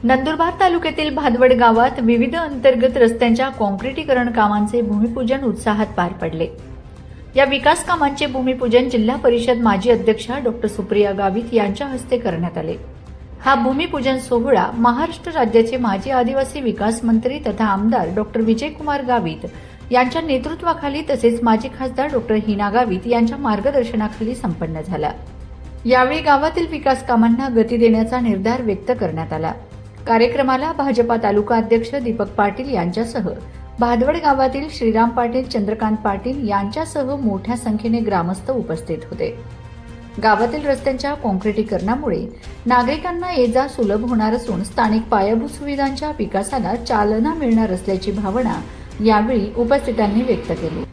नंदुरबार तालुक्यातील भादवड गावात विविध अंतर्गत रस्त्यांच्या काँक्रिटीकरण कामांचे भूमिपूजन उत्साहात पार पडले। या विकास कामांचे भूमिपूजन जिल्हा परिषद माजी अध्यक्षा डॉ. सुप्रिया गावित यांच्या हस्ते करण्यात आले। हा भूमिपूजन सोहळा महाराष्ट्र राज्याचे माजी आदिवासी विकास मंत्री तथा आमदार डॉ. विजयकुमार गावित यांच्या नेतृत्वाखाली तसेच माजी खासदार डॉ. हिना गावित यांच्या मार्गदर्शनाखाली संपन्न झाला। यावेळी गावातील विकास कामांना गती देण्याचा निर्धार व्यक्त करण्यात आला। कार्यक्रमाला भाजपा तालुका अध्यक्ष दीपक पाटील यांच्यासह भादवड गावातील श्रीराम पाटील, चंद्रकांत पाटील यांच्यासह मोठ्या संख्येने ग्रामस्थ उपस्थित होते। गावातील रस्त्यांच्या काँक्रिटीकरणामुळे नागरिकांना ये-जा सुलभ होणार असून स्थानिक पायाभूत सुविधांच्या विकासाला चालना मिळणार असल्याची भावना यावेळी उपस्थितांनी व्यक्त केली।